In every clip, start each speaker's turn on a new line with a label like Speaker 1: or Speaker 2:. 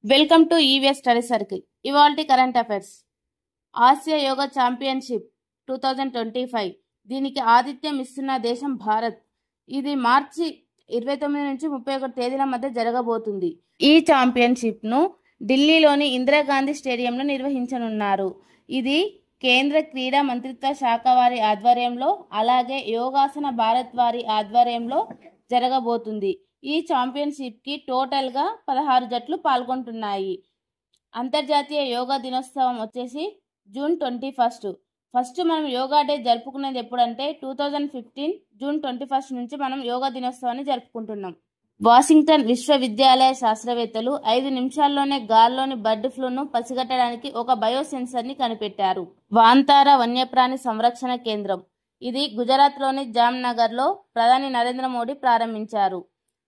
Speaker 1: Welcome to EVS study circle. ఇవాల్టి current affairs. Asia yoga championship 2025 దీనికి ఆతిథ్యం ఇస్తున్న దేశం భారత్. ఇది మార్చి 29 నుంచి 31 తేదీల మధ్య జరగబోతుంది. ఈ ఛాంపియన్షిప్ ను ఢిల్లీలోని ఇందిరాగాంధీ స్టేడియంలో నిర్వహించనున్నారు. ఇది కేంద్ర క్రీడా మంత్రిత్వ శాఖ వారి ఆధ్వర్యంలో, అలాగే యోగాసన భారత్ వారి ఆధ్వర్యంలో జరగబోతుంది. ఈ ఛాంపియన్షిప్ కి టోటల్ గా 16 జట్లు పాల్గొంటున్నాయి. అంతర్జాతీయ యోగా దినోత్సవం వచ్చేసి జూన్ 21. ఫస్ట్ మనం యోగా డే జరుపుకునేది ఎప్పుడంటే 2015 జూన్ 21 నుంచి మనం యోగా దినోత్సవాన్ని జరుపుకుంటున్నాం. వాషింగ్టన్ విశ్వవిద్యాలయ శాస్త్రవేత్తలు 5 నిమిషాల్లోనే గాల్లోని బర్డ్ ఫ్లూను పసిగట్టడానికి ఒక బయోసెన్సర్ని కనిపెట్టారు. వాంతారా వన్యప్రాణి సంరక్షణ కేంద్రం. ఇది గుజరాత్లోని జామ్నగర్లో ప్రధాని నరేంద్ర మోడీ ప్రారంభించారు.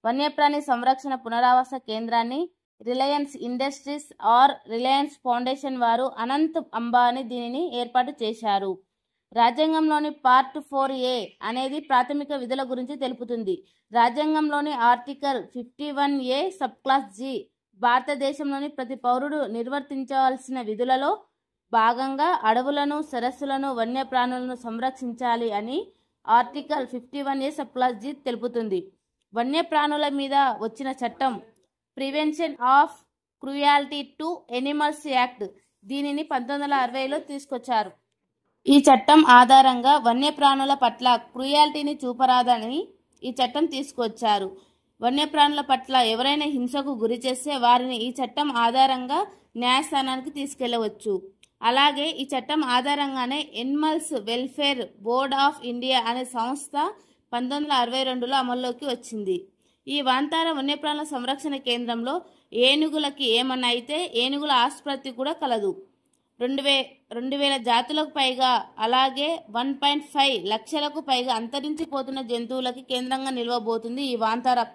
Speaker 1: వన్యప్రాణి సంరక్షణ పునరావాస కేంద్రాన్ని రిలయన్స్ ఇండస్ట్రీస్ ఆర్ రిలయన్స్ ఫౌండేషన్ వారు అనంత్ అంబానీ దీనిని ఏర్పాటు చేశారు. రాజ్యాంగంలోని పార్ట్ 4A అనేది ప్రాథమిక విధుల గురించి తెలుపుతుంది. రాజ్యాంగంలోని article 51A sub class G భారతదేశంలోని ప్రతి పౌరుడు నిర్వర్తించవలసిన విధులలో భాగంగా అడవులను, సరస్సులను, వన్యప్రాణులను సంరక్షించాలి అని article 51A sub class G తెలుపుతుంది. వన్యప్రాణుల మీద వచ్చిన చట్టం prevention of cruelty to animals act దీనిని 1960లో తీసుకొచ్చారు. ఈ చట్టం ఆధారంగా వన్యప్రాణుల పట్ల క్రూయాలిటీని చూపరాదని ఈ చట్టం తీసుకొచ్చారు. వన్యప్రాణుల పట్ల ఎవరైనా హింసకు గురి చేస్తే వారిని ఈ చట్టం ఆధారంగా న్యాయస్థానానికి తీసుకెళ్లవచ్చు. అలాగే ఈ చట్టం ఆధారంగానే animals welfare board of India అనే సంస్థ 1962లో అమల్లోకి వచ్చింది. ఈ వాంతారా వన్యప్రాణుల సంరక్షణ కేంద్రంలో ఏనుగులకి ఏమన్నా అయితే ఏనుగుల ఆసుపత్రి కూడా కలదు. 2000 జాతులకు పైగా, అలాగే 1.5 లక్షలకు పైగా అంతరించిపోతున్న జంతువులకి కేంద్రంగా నిలవబోతుంది ఈ వాంతారా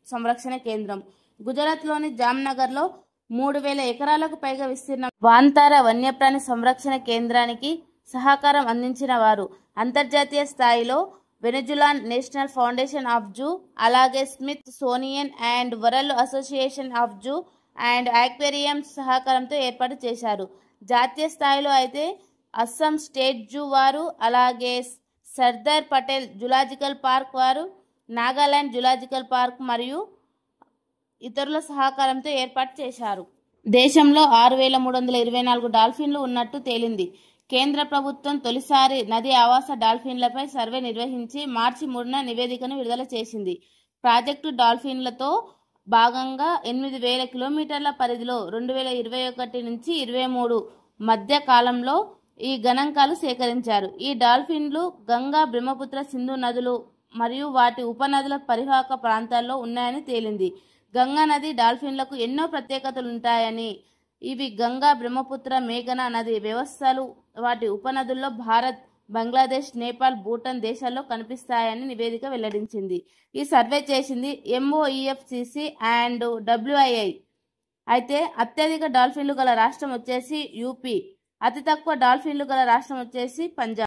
Speaker 1: సంరక్షణ కేంద్రం. గుజరాత్లోని జామ్నగర్లో 3000 ఎకరాలకు పైగా విస్తీర్ణ వాంతారా వన్యప్రాణి సంరక్షణ కేంద్రానికి సహకారం అందించిన వారు అంతర్జాతీయ స్థాయిలో Venezuelan national foundation of zoo, అలాగే Smithsonian and world association of zoo and aquarium సహకారంతో ఏర్పాటు చేశారు. జాతీయ స్థాయిలో అయితే అస్సాం స్టేట్ జూ వారు, అలాగే సర్దార్ పటేల్ జులాజికల్ పార్క్ వారు, నాగాలాండ్ జులాజికల్ పార్క్ మరియు ఇతరుల సహకారంతో ఏర్పాటు చేశారు. దేశంలో 6324 డాల్ఫిన్లు ఉన్నట్టు తేలింది. కేంద్ర ప్రభుత్వం తొలిసారి నది ఆవాస డాల్ఫిన్లపై సర్వే నిర్వహించి మార్చి 3న నివేదికను విడుదల చేసింది. ప్రాజెక్టు డాల్ఫిన్లతో భాగంగా 8000 కిలోమీటర్ల పరిధిలో 2021 నుంచి 23 మధ్య కాలంలో ఈ గణాంకాలు సేకరించారు. ఈ డాల్ఫిన్లు గంగా, బ్రహ్మపుత్ర, సింధు నదులు మరియు వాటి ఉపనదుల పరివాహక ప్రాంతాల్లో ఉన్నాయని తేలింది. గంగా నది డాల్ఫిన్లకు ఎన్నో ప్రత్యేకతలుంటాయని, ఇవి గంగా, బ్రహ్మపుత్ర, మేఘన నది వ్యవస్థలు వాటి ఉపనదుల్లో భారత్, బంగ్లాదేశ్, నేపాల్, భూటాన్ దేశాల్లో కనిపిస్తాయని నివేదిక వెల్లడించింది. ఈ సర్వే చేసింది MOEFCC అండ్ WII. అయితే అత్యధిక డాల్ఫిన్లు గల రాష్ట్రం వచ్చేసి యూపీ, అతి తక్కువ డాల్ఫిన్లు గల రాష్ట్రం వచ్చేసి పంజాబ్.